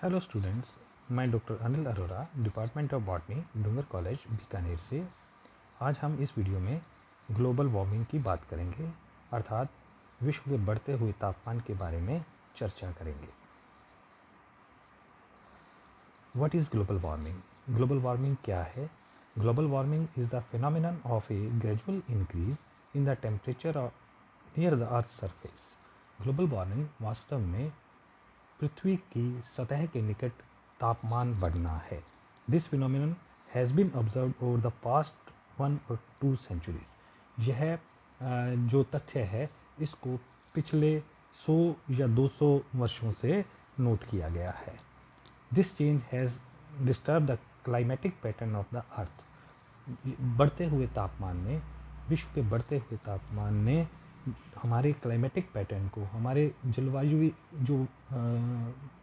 Hello students, मैं doctor Anil Arora, department of botany, Dungar college, Bikaner से। आज हम इस वीडियो में ग्लोबल वार्मिंग की बात करेंगे, अर्थात विश्व के बढ़ते हुए तापमान के बारे में चर्चा करेंगे। What is global warming? Global warming क्या है? Global warming is the phenomenon of A gradual increase in the temperature near the earth surface. Global warming वास्तव में पृथ्वी की सतह के निकट तापमान बढ़ना है। This phenomenon has been observed over the past 1 और 2 सेंचुरीज। यह जो तथ्य है इसको पिछले 100 या 200 वर्षों से नोट किया गया है। This change has disturb the climatic pattern of the earth. बढ़ते हुए तापमान ने, विश्व के बढ़ते हुए तापमान ने हमारे क्लाइमेटिक पैटर्न को, हमारे जलवायु जो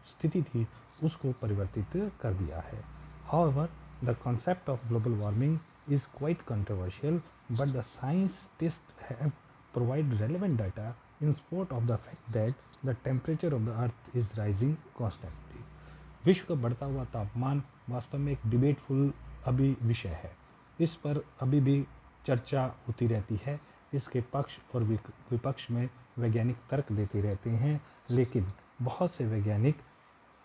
स्थिति थी उसको परिवर्तित कर दिया है। However the concept of global warming is quite controversial, but the scientists have provide relevant data in support of the fact that the temperature of the earth is rising constantly. विश्व का बढ़ता हुआ तापमान वास्तव में एक डिबेटफुल अभी विषय है। इस पर अभी भी चर्चा होती रहती है। इसके पक्ष और विपक्ष में वैज्ञानिक तर्क देते रहते हैं, लेकिन बहुत से वैज्ञानिक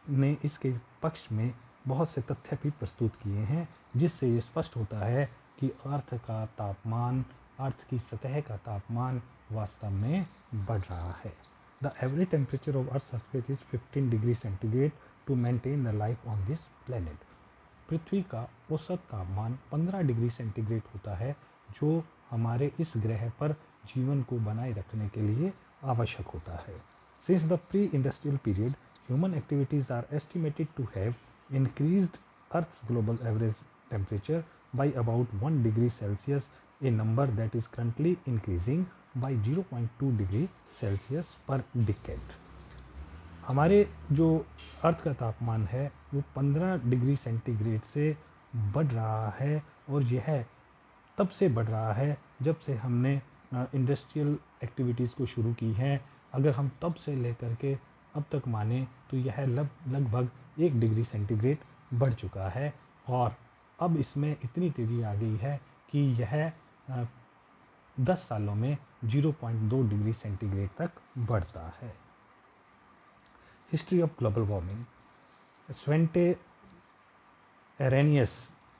ने इसके पक्ष में बहुत से तथ्य भी प्रस्तुत किए हैं, जिससे ये स्पष्ट होता है कि अर्थ का तापमान, अर्थ की सतह का तापमान वास्तव में बढ़ रहा है। The average temperature of earth surface is 15 degree centigrade to maintain the life on this planet. पृथ्वी का औसत तापमान 15 डिग्री सेंटीग्रेड होता है, जो हमारे इस ग्रह पर जीवन को बनाए रखने के लिए आवश्यक होता है। Since the pre industrial period, human activities are estimated to have increased Earth's global average temperature by about 1 degree Celsius, a number that is currently increasing by 0.2 degree Celsius per decade। हमारे जो अर्थ का तापमान है वो 15 degree centigrade से बढ़ रहा है, और यह तब से बढ़ रहा है जब से हमने इंडस्ट्रियल एक्टिविटीज़ को शुरू की है। अगर हम तब से लेकर के अब तक माने तो यह लगभग 1 डिग्री सेंटीग्रेड बढ़ चुका है, और अब इसमें इतनी तेज़ी आ गई है कि यह 10 सालों में 0.2 डिग्री सेंटीग्रेड तक बढ़ता है। History of global warming. Svante Arrhenius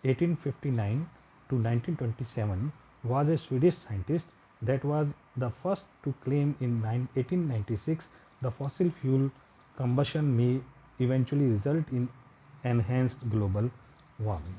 1859 to 1927 was a Swedish scientist that was the first to claim in 1896 the fossil fuel combustion may eventually result in enhanced global warming।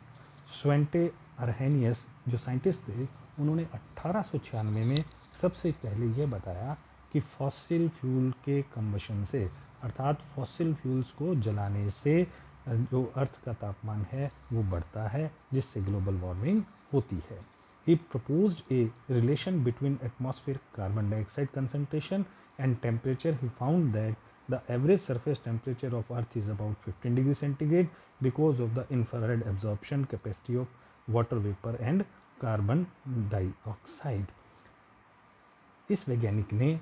Svante Arrhenius जो scientist थे, उन्होंने 1896 में सबसे पहले यह बताया कि fossil fuel के कंबशन से, अर्थात फॉसिल फ्यूल्स को जलाने से जो अर्थ का तापमान है वो बढ़ता है, जिससे ग्लोबल वार्मिंग होती है। He proposed a relation between atmosphere carbon dioxide concentration and temperature. He found that the average surface temperature of earth is about 15 degree centigrade because of the infrared absorption capacity of water vapour and carbon dioxide. इस वैज्ञानिक ने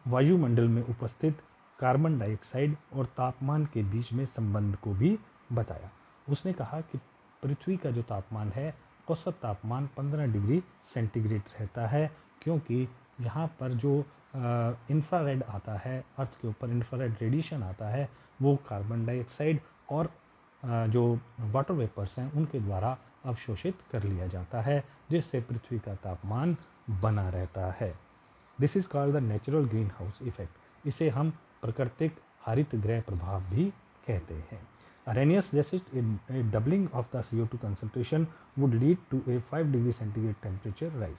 वायुमंडल में उपस्थित carbon dioxide और तापमान के बीच में संबंध को भी बताया। उसने कहा कि पृथ्वी का जो तापमान है, औसत तापमान 15 डिग्री सेंटीग्रेड रहता है, क्योंकि यहाँ पर जो इंफ्रारेड आता है, अर्थ के ऊपर इंफ्रारेड रेडिएशन आता है, वो कार्बन डाइऑक्साइड और जो वाटर वेपर्स हैं उनके द्वारा अवशोषित कर लिया जाता है, जिससे पृथ्वी का तापमान बना रहता है। This is called the natural green house effect. इसे हम प्राकृतिक हरित गृह प्रभाव भी कहते हैं। अरेनियस जैसे doubling of the CO2 concentration would lead to a 5 degree centigrade temperature rise.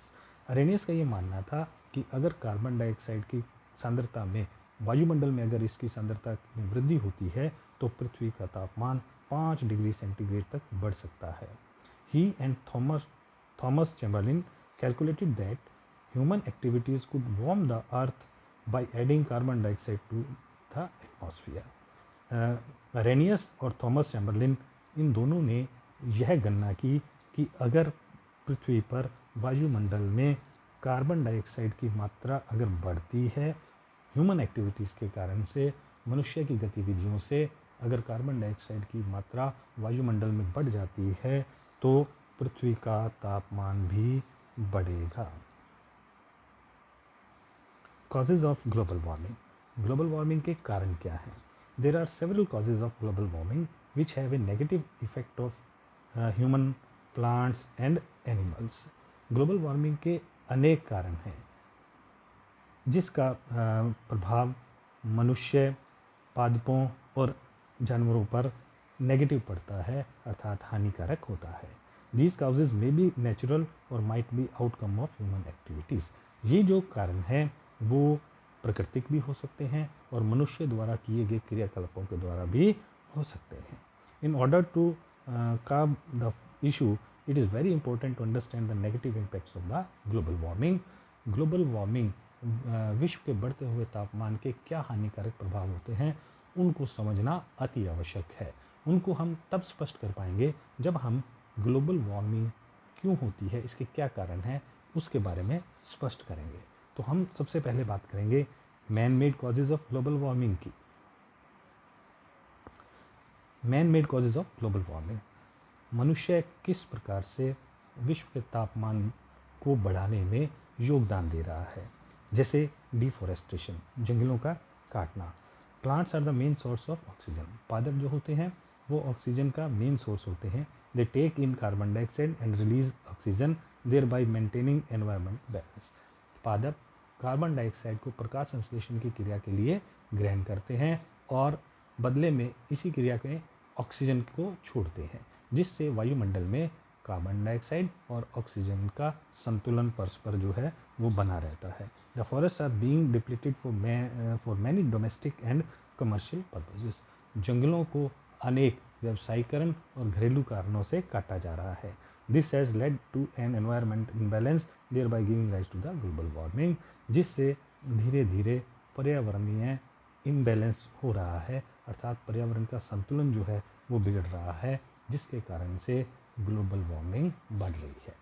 Arrhenius का ये मानना था कि अगर कार्बन डाइऑक्साइड की सांद्रता में, वायुमंडल में अगर इसकी सांद्रता में वृद्धि होती है तो पृथ्वी का तापमान 5 डिग्री सेंटीग्रेड तक बढ़ सकता है। He and Thomas Chamberlin calculated that human activities could warm the earth by adding carbon dioxide to the atmosphere। Arrhenius और थॉमस चैम्बरलिन, इन दोनों ने यह गणना की कि अगर पृथ्वी पर वायुमंडल में कार्बन डाइऑक्साइड की मात्रा अगर बढ़ती है ह्यूमन एक्टिविटीज़ के कारण से, मनुष्य की गतिविधियों से अगर कार्बन डाइऑक्साइड की मात्रा वायुमंडल में बढ़ जाती है तो पृथ्वी का तापमान भी बढ़ेगा। Causes of global warming. Global warming के कारण क्या हैं? There are several causes of global warming which have a negative effect of human, plants and animals. Global warming के अनेक कारण हैं जिसका प्रभाव मनुष्य, पादपों और जानवरों पर नेगेटिव पड़ता है, अर्थात हानिकारक होता है। These causes may be natural और might be outcome of human activities. ये जो कारण हैं वो प्राकृतिक भी हो सकते हैं और मनुष्य द्वारा किए गए क्रियाकलापों के द्वारा भी हो सकते हैं। In order to curb the issue, it is very important to understand the negative impacts of the global warming. Global warming विश्व के बढ़ते हुए तापमान के क्या हानिकारक प्रभाव होते हैं उनको समझना अति आवश्यक है। उनको हम तब स्पष्ट कर पाएंगे जब हम ग्लोबल वार्मिंग क्यों होती है, इसके क्या कारण हैं, उसके बारे में स्पष्ट करेंगे। तो हम सबसे पहले बात करेंगे man made causes of global warming की। Man made causes of global warming. मनुष्य किस प्रकार से विश्व के तापमान को बढ़ाने में योगदान दे रहा है। जैसे डिफॉरेस्टेशन, जंगलों का काटना। Plants are the main source of oxygen. पादप जो होते हैं वो ऑक्सीजन का मेन सोर्स होते हैं। They take in carbon dioxide and release oxygen, thereby बाय मेंटेनिंग एनवायरमेंट बैलेंस। पादप कार्बन डाइऑक्साइड को प्रकाश संश्लेषण की क्रिया के लिए ग्रहण करते हैं और बदले में इसी क्रिया के ऑक्सीजन को छोड़ते हैं, जिससे वायुमंडल में कार्बन डाइऑक्साइड और ऑक्सीजन का संतुलन परस्पर जो है वो बना रहता है। The forest are being depleted for many domestic and commercial purposes. जंगलों को अनेक व्यावसायीकरण और घरेलू कारणों से काटा जा रहा है। This has led to an environment imbalance, thereby giving rise to the global warming. जिससे धीरे धीरे पर्यावरणीय इम्बैलेंस हो रहा है, अर्थात पर्यावरण का संतुलन जो है वो बिगड़ रहा है, जिसके कारण से ग्लोबल वार्मिंग बढ़ रही है।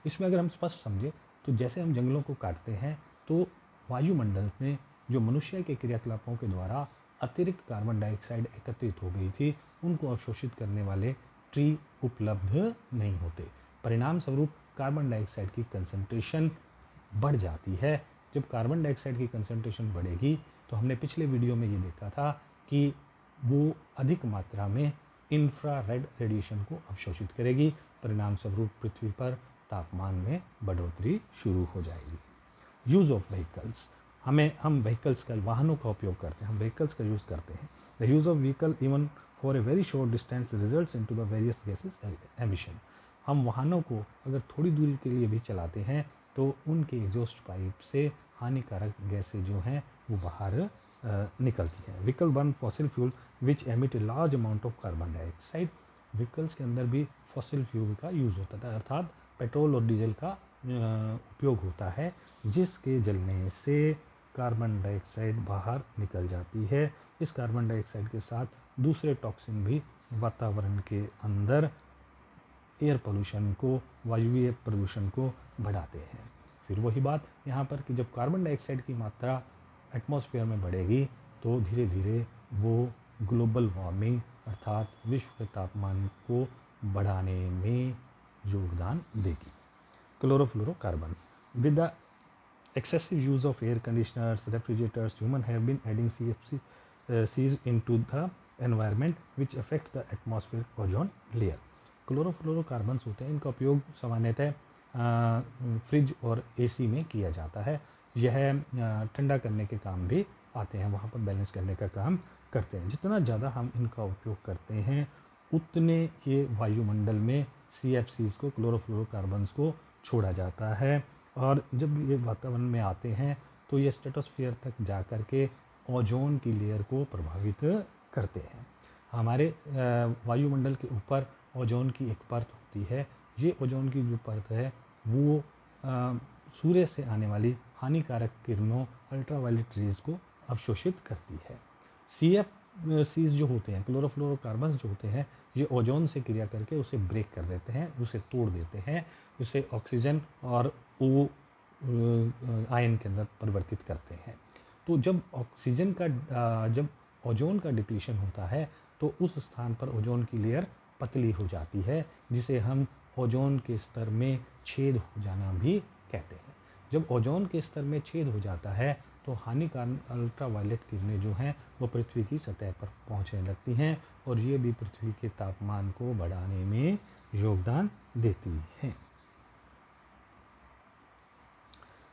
इसमें अगर हम स्पष्ट समझें तो जैसे हम जंगलों को काटते हैं तो वायुमंडल में जो मनुष्य के क्रियाकलापों के द्वारा अतिरिक्त कार्बन डाइऑक्साइड एकत्रित हो गई थी, उनको अवशोषित करने वाले ट्री उपलब्ध नहीं होते। परिणाम स्वरूप कार्बन डाइऑक्साइड की कंसंट्रेशन बढ़ जाती है। जब कार्बन डाइऑक्साइड की कंसंट्रेशन बढ़ेगी तो हमने पिछले वीडियो में ये देखा था कि वो अधिक मात्रा में इंफ्रारेड रेडिएशन को अवशोषित करेगी। परिणाम स्वरूप पृथ्वी पर तापमान में बढ़ोतरी शुरू हो जाएगी। Use of vehicles. हम व्हीकल्स का, वाहनों का उपयोग करते हैं, हम व्हीकल्स का यूज़ करते हैं। The use of vehicle even for a very short distance results into the various gases emission. हम वाहनों को अगर थोड़ी दूरी के लिए भी चलाते हैं तो उनके एग्जॉस्ट पाइप से हानिकारक गैसें जो हैं वो बाहर निकलती है। Vehicle burn fossil fuel which emit a large amount of carbon dioxide. Vehicles के अंदर भी फॉसिल फ्यूल का यूज़ होता था, अर्थात पेट्रोल और डीजल का उपयोग होता है, जिसके जलने से कार्बन डाइऑक्साइड बाहर निकल जाती है। इस कार्बन डाइऑक्साइड के साथ दूसरे टॉक्सिन भी वातावरण के अंदर एयर पोल्यूशन को, वायुवीय प्रदूषण को बढ़ाते हैं। फिर वही बात यहाँ पर कि जब कार्बन डाइऑक्साइड की मात्रा एटमॉस्फेयर में बढ़ेगी तो धीरे धीरे वो ग्लोबल वार्मिंग अर्थात विश्व के तापमान को बढ़ाने में योगदान देगी। Chlorofluorocarbons. With the excessive use of air conditioners, refrigerators, humans have been adding CFCs into the environment which affects the atmospheric ozone layer. Chlorofluorocarbons होते हैं, इनका उपयोग सामान्यतः फ्रिज और एसी में किया जाता है। यह ठंडा करने के काम भी आते हैं, वहाँ पर बैलेंस करने का काम करते हैं। जितना ज़्यादा हम इनका उपयोग करते हैं उतने ये वायुमंडल में CFCs को, क्लोरोफ्लोरोकार्बन्स को छोड़ा जाता है और जब ये वातावरण में आते हैं तो ये स्ट्रेटोस्फीयर तक जा कर के ओजोन की लेयर को प्रभावित करते हैं। हमारे वायुमंडल के ऊपर ओजोन की एक परत होती है। ये ओजोन की जो परत है वो सूर्य से आने वाली हानिकारक किरणों, अल्ट्रावायलेट रेज को अवशोषित करती है। CFCs जो होते हैं, क्लोरोफ्लोरोकार्बन्स जो होते हैं, ये ओजोन से क्रिया करके उसे ब्रेक कर देते हैं, उसे तोड़ देते हैं, उसे ऑक्सीजन और O आयन के अंदर परिवर्तित करते हैं। तो जब ओजोन का डिप्लीशन होता है तो उस स्थान पर ओजोन की लेयर पतली हो जाती है, जिसे हम ओजोन के स्तर में छेद हो जाना भी कहते हैं। जब ओजोन के स्तर में छेद हो जाता है तो हानिकारक अल्ट्रावायलेट किरणें जो हैं वो पृथ्वी की सतह पर पहुंचने लगती हैं और ये भी पृथ्वी के तापमान को बढ़ाने में योगदान देती हैं।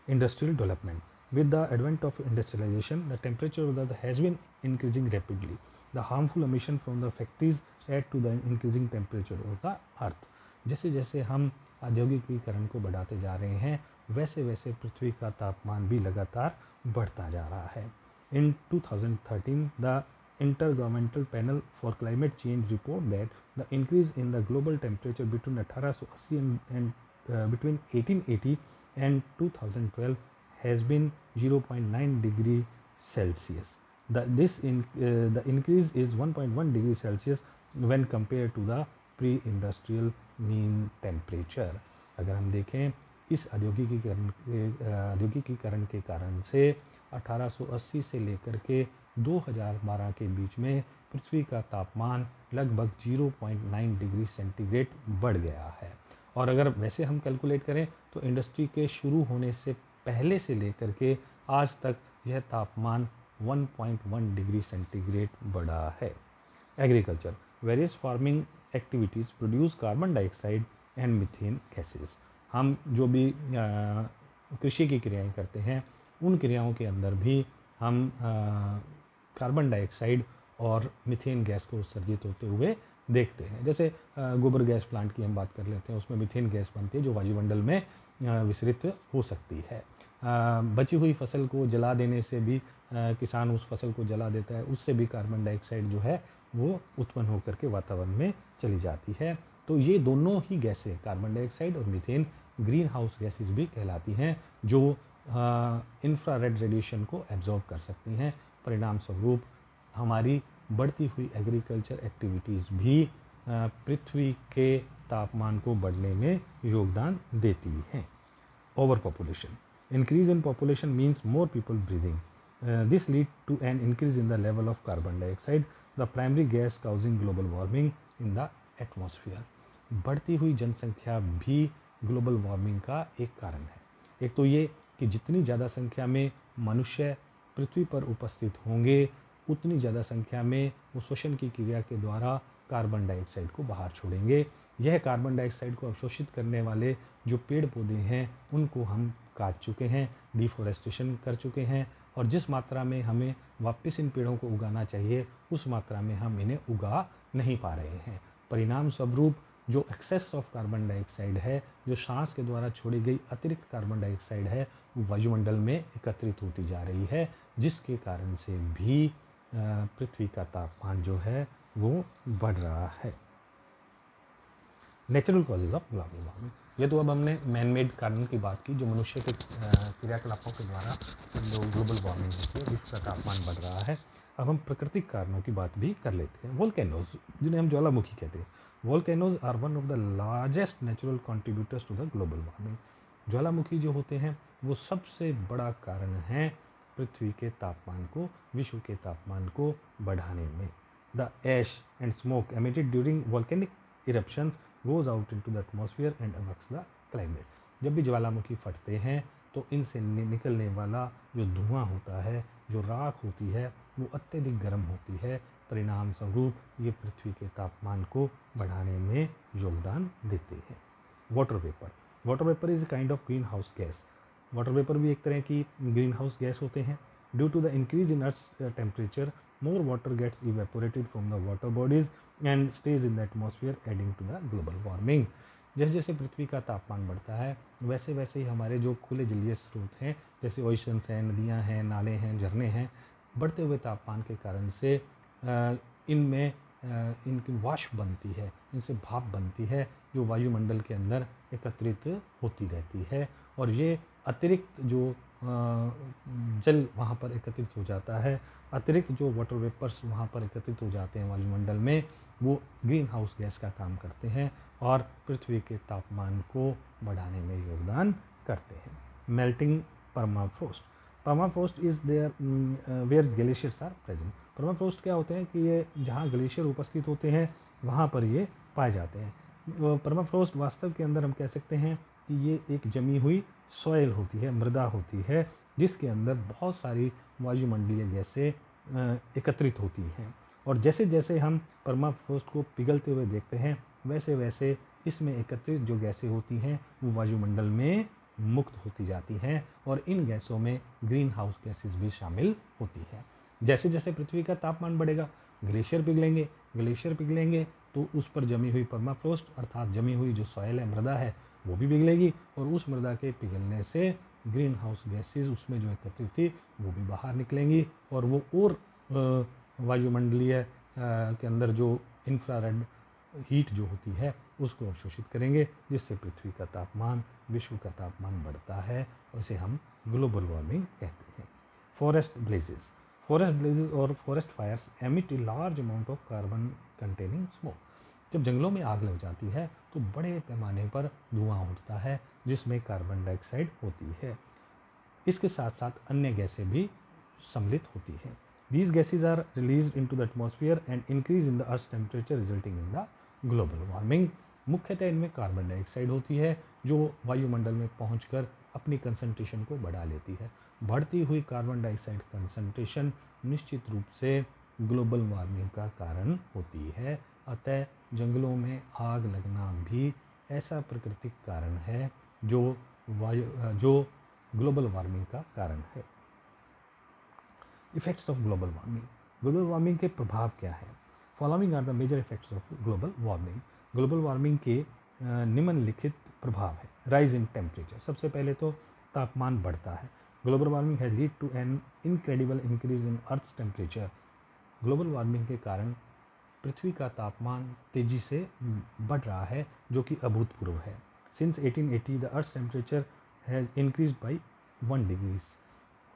Industrial development. With the advent of industrialization, the temperature of the earth has been increasing rapidly. The harmful emission from the factories add to the increasing temperature of the earth. जैसे जैसे हम औद्योगिकीकरण को बढ़ाते जा रहे हैं वैसे वैसे पृथ्वी का तापमान भी लगातार बढ़ता जा रहा है। In 2013, the Intergovernmental Panel for Climate Change report that the increase in the global temperature between 1880 between 1880 and 2012 has been 0.9 degree Celsius. The increase is 1.1 degree Celsius when compared to the pre-industrial mean temperature. अगर हम देखें इस औद्योगिकीकरण के कारण से 1880 से लेकर के 2012 के बीच में पृथ्वी का तापमान लगभग 0.9 डिग्री सेंटीग्रेड बढ़ गया है। और अगर वैसे हम कैलकुलेट करें तो इंडस्ट्री के शुरू होने से पहले से लेकर के आज तक यह तापमान 1.1 डिग्री सेंटीग्रेड बढ़ा है। Agriculture, various farming activities produce carbon dioxide and methane gases. हम जो भी कृषि की क्रियाएं करते हैं उन क्रियाओं के अंदर भी हम कार्बन डाइऑक्साइड और मीथेन गैस को उत्सर्जित होते हुए देखते हैं। जैसे गोबर गैस प्लांट की हम बात कर लेते हैं, उसमें मीथेन गैस बनती है जो वायुमंडल में विसरित हो सकती है। बची हुई फसल को जला देने से भी किसान उस फसल को जला देता है, उससे भी कार्बन डाइऑक्साइड जो है वो उत्पन्न होकर के वातावरण में चली जाती है। तो ये दोनों ही गैसें कार्बन डाइऑक्साइड और मीथेन ग्रीन हाउस गैसेस भी कहलाती हैं जो इंफ्रारेड रेडिएशन को एब्जॉर्ब कर सकती हैं। परिणाम स्वरूप हमारी बढ़ती हुई एग्रीकल्चर एक्टिविटीज़ भी पृथ्वी के तापमान को बढ़ने में योगदान देती हैं। Overpopulation, increase in population means more people breathing, this lead to an increase in the level of carbon dioxide, the primary gas causing global warming in the atmosphere. बढ़ती हुई जनसंख्या भी ग्लोबल वार्मिंग का एक कारण है। एक तो ये कि जितनी ज़्यादा संख्या में मनुष्य पृथ्वी पर उपस्थित होंगे उतनी ज़्यादा संख्या में वो श्वसन की क्रिया के द्वारा कार्बन डाइऑक्साइड को बाहर छोड़ेंगे। यह कार्बन डाइऑक्साइड को अवशोषित करने वाले जो पेड़ पौधे हैं उनको हम काट चुके हैं, डिफॉरेस्टेशन कर चुके हैं और जिस मात्रा में हमें वापस इन पेड़ों को उगाना चाहिए उस मात्रा में हम इन्हें उगा नहीं पा रहे हैं। परिणाम स्वरूप जो एक्सेस ऑफ कार्बन डाइऑक्साइड है, जो सांस के द्वारा छोड़ी गई अतिरिक्त कार्बन डाइऑक्साइड है, वो वायुमंडल में एकत्रित होती जा रही है, जिसके कारण से भी पृथ्वी का तापमान जो है वो बढ़ रहा है। Natural causes of global warming, ये तो अब हमने मैन मेड कारण की बात की जो मनुष्य के क्रियाकलापों के द्वारा जो ग्लोबल वार्मिंग होती है जिसका तापमान बढ़ रहा है। अब हम प्राकृतिक कारणों की बात भी कर लेते हैं। वोल्केनोज, जिन्हें हम ज्वालामुखी कहते हैं। Volcanoes are one of the largest natural contributors to the global warming. ज्वालामुखी जो होते हैं वो सबसे बड़ा कारण है पृथ्वी के तापमान को, विश्व के तापमान को बढ़ाने में। The ash and smoke emitted during volcanic eruptions goes out into the atmosphere and affects the climate. जब भी ज्वालामुखी फटते हैं तो इनसे निकलने वाला जो धुआं होता है, जो राख होती है, वो अत्यधिक गर्म होती है। परिणाम स्वरूप ये पृथ्वी के तापमान को बढ़ाने में योगदान देते हैं। Water vapour, water vapour is a kind of greenhouse gas. Water vapour भी एक तरह की ग्रीन हाउस गैस होते हैं। Due to the increase in earth temperature more water gets evaporated from the water bodies and stays in the atmosphere adding to the global warming. जैसे जैसे पृथ्वी का तापमान बढ़ता है वैसे वैसे ही हमारे जो खुले जलीय स्रोत हैं जैसे ओशंस हैं, नदियाँ हैं, नाले हैं, झरने हैं, बढ़ते हुए तापमान के कारण से इनमें इनकी वाष्प बनती है, इनसे भाप बनती है जो वायुमंडल के अंदर एकत्रित होती रहती है और ये अतिरिक्त जो जल वहाँ पर एकत्रित हो जाता है, अतिरिक्त जो वाटर वेपर्स वहाँ पर एकत्रित हो जाते हैं वायुमंडल में, वो ग्रीन हाउस गैस का काम करते हैं और पृथ्वी के तापमान को बढ़ाने में योगदान करते हैं। Melting permafrost, permafrost is there where glaciers are present. Permafrost क्या होते हैं कि ये जहाँ ग्लेशियर उपस्थित होते हैं वहाँ पर ये पाए जाते हैं। परमाफ्रॉस्ट वास्तव के अंदर हम कह सकते हैं कि ये एक जमी हुई सॉइल होती है, मृदा होती है, जिसके अंदर बहुत सारी वायुमंडलीय गैसें एकत्रित होती हैं। और जैसे जैसे हम परमाफ्रॉस्ट को पिघलते हुए देखते हैं वैसे वैसे इसमें एकत्रित जो गैसें होती हैं वो वायुमंडल में मुक्त होती जाती हैं और इन गैसों में ग्रीन हाउस गैसेस भी शामिल होती हैं। जैसे जैसे पृथ्वी का तापमान बढ़ेगा ग्लेशियर पिघलेंगे तो उस पर जमी हुई परमाफ्रॉस्ट अर्थात जमी हुई जो सॉइल है, मृदा है, वो भी पिघलेगी और उस मृदा के पिघलने से ग्रीन हाउस गैसेस उसमें जो एकत्रित थी वो भी बाहर निकलेंगी और वो और वायुमंडलीय के अंदर जो इंफ्रारेड हीट जो होती है उसको अवशोषित करेंगे, जिससे पृथ्वी का तापमान, विश्व का तापमान बढ़ता है। उसे हम ग्लोबल वार्मिंग कहते हैं। फॉरेस्ट ब्लेजेस और forest fires emit a large amount of carbon containing smoke. जब जंगलों में आग लग जाती है तो बड़े पैमाने पर धुआं उठता है जिसमें कार्बन डाइऑक्साइड होती है। इसके साथ साथ अन्य गैसें भी सम्मिलित होती हैं। These gases are released into the atmosphere and increase in the Earth's temperature resulting in the global warming। मुख्यतः इनमें कार्बन डाइऑक्साइड होती है जो वायुमंडल में पहुंचकर अपनी कंसंट्रेशन को बढ़ा लेती है। बढ़ती हुई कार्बन डाइऑक्साइड कंसंट्रेशन निश्चित रूप से ग्लोबल वार्मिंग का कारण होती है। अतः जंगलों में आग लगना भी ऐसा प्राकृतिक कारण है जो ग्लोबल वार्मिंग का कारण है। इफेक्ट्स ऑफ ग्लोबल वार्मिंग के प्रभाव क्या है? Following are the major effects of global warming के निम्नलिखित प्रभाव है। राइज इन टेम्परेचर, सबसे पहले तो तापमान बढ़ता है। Global warming has lead to an incredible increase in earth's temperature. Global warming के कारण पृथ्वी का तापमान तेजी से बढ़ रहा है जो कि अभूतपूर्व है। Since 1880 the earth's temperature has increase by 1 degree.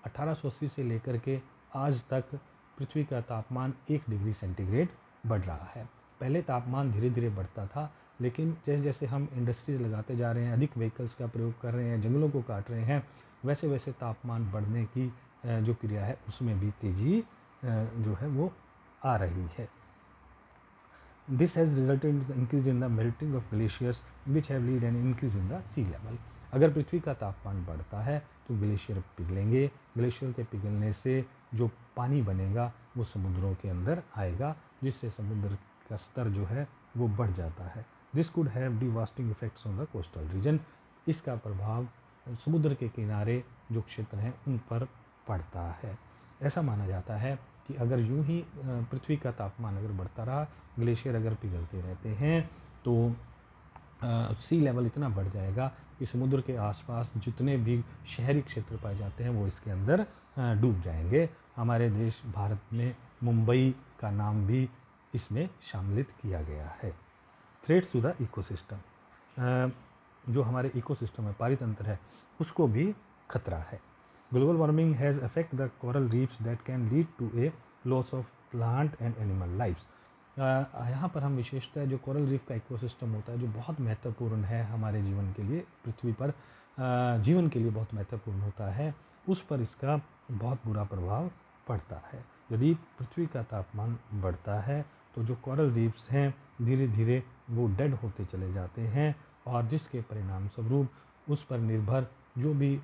1880 से लेकर के आज तक पृथ्वी का तापमान 1 डिग्री सेंटीग्रेड बढ़ रहा है। पहले तापमान धीरे धीरे बढ़ता था, लेकिन जैसे जैसे हम इंडस्ट्रीज़ लगाते जा रहे हैं, अधिक व्हीकल्स का प्रयोग कर रहे हैं, जंगलों को काट रहे हैं, वैसे वैसे तापमान बढ़ने की जो क्रिया है उसमें भी तेज़ी जो है वो आ रही है। This has resulted in increase in the melting of glaciers which have lead an increase in the sea level. अगर पृथ्वी का तापमान बढ़ता है तो ग्लेशियर पिघलेंगे। ग्लेशियर के पिघलने से जो पानी बनेगा वो समुद्रों के अंदर आएगा, जिससे समुद्र का स्तर जो है वो बढ़ जाता है। This could have devastating effects on the coastal region. इसका प्रभाव समुद्र के किनारे जो क्षेत्र हैं उन पर पड़ता है। ऐसा माना जाता है कि अगर यूं ही पृथ्वी का तापमान अगर बढ़ता रहा, ग्लेशियर अगर पिघलते रहते हैं तो सी लेवल इतना बढ़ जाएगा कि समुद्र के आसपास जितने भी शहरी क्षेत्र पाए जाते हैं वो इसके अंदर डूब जाएंगे। हमारे देश भारत में मुंबई का नाम भी इसमें शामिलित किया गया है। थ्रेट्स टू द इकोसिस्टम, जो हमारे इकोसिस्टम है, पारितंत्र है, उसको भी खतरा है। Global warming has affect the coral reefs that can lead to a loss of plant and animal lifes. यहाँ पर हम विशेषतः जो कोरल रीफ का इकोसिस्टम होता है जो बहुत महत्वपूर्ण है हमारे जीवन के लिए, पृथ्वी पर जीवन के लिए बहुत महत्वपूर्ण होता है, उस पर इसका बहुत बुरा प्रभाव पड़ता है। यदि पृथ्वी का तापमान बढ़ता है तो जो कोरल रीफ्स हैं धीरे धीरे वो डेड होते चले जाते हैं और जिसके परिणाम स्वरूप उस पर निर्भर जो भी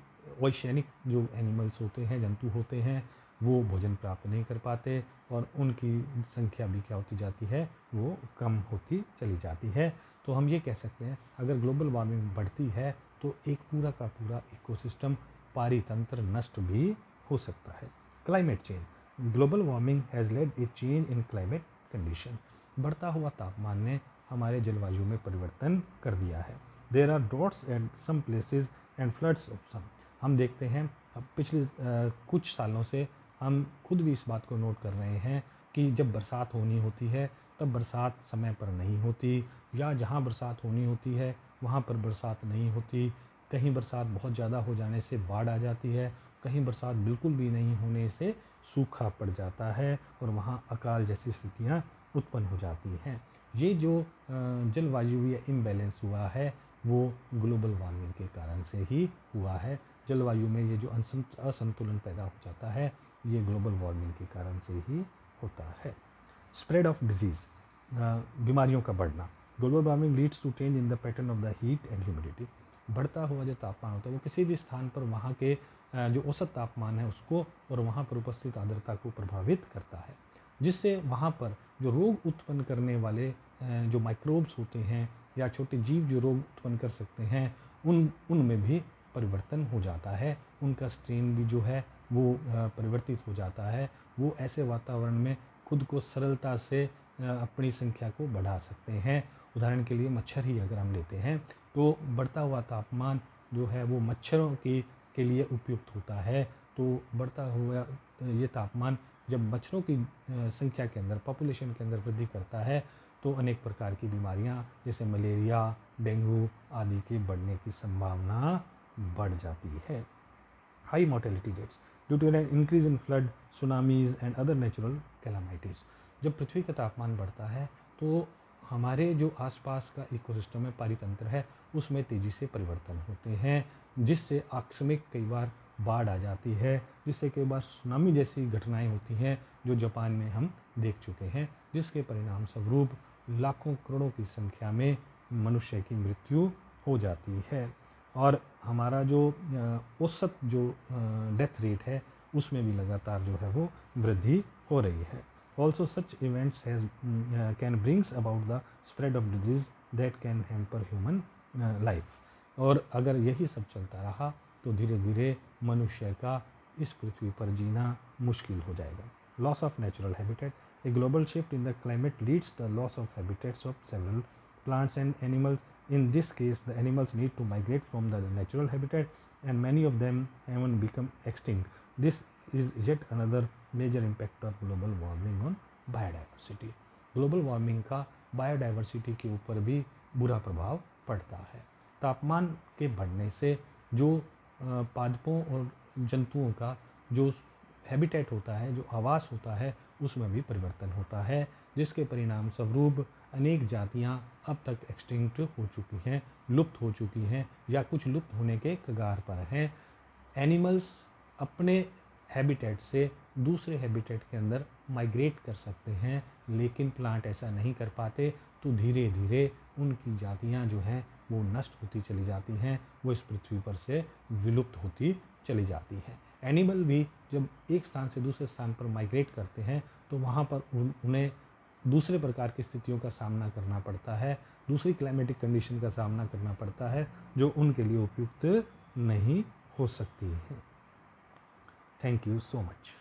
वैश्विक जो एनिमल्स होते हैं, जंतु होते हैं, वो भोजन प्राप्त नहीं कर पाते और उनकी संख्या भी क्या होती जाती है, वो कम होती चली जाती है। तो हम ये कह सकते हैं अगर ग्लोबल वार्मिंग बढ़ती है तो एक पूरा का पूरा इकोसिस्टम, पारितंत्र नष्ट भी हो सकता है। Climate change, global warming has led a change in climate condition. बढ़ता हुआ तापमान ने हमारे जलवायु में परिवर्तन कर दिया है। There are droughts at some places and floods of some. हम देखते हैं अब पिछले कुछ सालों से हम खुद भी इस बात को नोट कर रहे हैं कि जब बरसात होनी होती है तब बरसात समय पर नहीं होती, या जहाँ बरसात होनी होती है वहाँ पर बरसात नहीं होती। कहीं बरसात बहुत ज़्यादा हो जाने से बाढ़ आ जाती है, कहीं बरसात बिल्कुल भी नहीं होने से सूखा पड़ जाता है और वहाँ अकाल जैसी स्थितियाँ उत्पन्न हो जाती हैं। ये जो जलवायु या इम्बैलेंस हुआ है वो ग्लोबल वार्मिंग के कारण से ही हुआ है। जलवायु में ये जो असंतुलन पैदा हो जाता है ये ग्लोबल वार्मिंग के कारण से ही होता है। स्प्रेड ऑफ डिजीज़, बीमारियों का बढ़ना। Global warming leads to change in the pattern of the heat and humidity. बढ़ता हुआ जो तापमान होता है वो किसी भी स्थान पर वहाँ के जो औसत तापमान है उसको और वहाँ पर उपस्थित आर्द्रता को प्रभावित करता है, जिससे वहाँ पर जो रोग उत्पन्न करने वाले जो माइक्रोब्स होते हैं या छोटे जीव जो रोग उत्पन्न कर सकते हैं उनमें भी परिवर्तन हो जाता है। उनका स्ट्रेन भी जो है वो परिवर्तित हो जाता है। वो ऐसे वातावरण में खुद को सरलता से अपनी संख्या को बढ़ा सकते हैं। उदाहरण के लिए मच्छर ही अगर हम लेते हैं तो बढ़ता हुआ तापमान जो है वो मच्छरों के लिए उपयुक्त होता है। तो बढ़ता हुआ ये तापमान जब मच्छरों की संख्या के अंदर, पॉपुलेशन के अंदर वृद्धि करता है तो अनेक प्रकार की बीमारियां जैसे मलेरिया, डेंगू आदि के बढ़ने की संभावना बढ़ जाती है। High mortality rates due to an increase in flood, tsunamis and other natural calamities. जब पृथ्वी का तापमान बढ़ता है तो हमारे जो आसपास का इकोसिस्टम है, पारितंत्र है, उसमें तेज़ी से परिवर्तन होते हैं, जिससे आकस्मिक कई बार बाढ़ आ जाती है, जिससे कई बार सुनामी जैसी घटनाएं होती हैं जो जापान में हम देख चुके हैं, जिसके परिणाम स्वरूप लाखों करोड़ों की संख्या में मनुष्य की मृत्यु हो जाती है। और हमारा जो औसत जो डेथ रेट है उसमें भी लगातार जो है वो वृद्धि हो रही है। Also such events can brings about the spread of disease that can hamper human life. और अगर यही सब चलता रहा तो धीरे धीरे मनुष्य का इस पृथ्वी पर जीना मुश्किल हो जाएगा। Loss of natural habitat, a global shift in the climate leads the loss of habitats of several plants and animals. In this case, the animals need to migrate from the natural habitat and many of them even become extinct. This is yet another major impact of global warming on biodiversity. Global warming का biodiversity के ऊपर भी बुरा प्रभाव पड़ता है। तापमान के बढ़ने से जो पादपों और जंतुओं का जो हैबिटेट होता है, जो आवास होता है, उसमें भी परिवर्तन होता है, जिसके परिणाम स्वरूप अनेक जातियां अब तक एक्सटिंक्ट हो चुकी हैं, लुप्त हो चुकी हैं या कुछ लुप्त होने के कगार पर हैं। एनिमल्स अपने हैबिटेट से दूसरे हैबिटेट के अंदर माइग्रेट कर सकते हैं, लेकिन प्लांट ऐसा नहीं कर पाते, तो धीरे धीरे उनकी जातियां जो हैं वो नष्ट होती चली जाती हैं, वो इस पृथ्वी पर से विलुप्त होती चली जाती हैं। एनिमल भी जब एक स्थान से दूसरे स्थान पर माइग्रेट करते हैं तो वहाँ पर उन्हें दूसरे प्रकार की स्थितियों का सामना करना पड़ता है, दूसरी क्लाइमेटिक कंडीशन का सामना करना पड़ता है जो उनके लिए उपयुक्त नहीं हो सकती है। Thank you so much.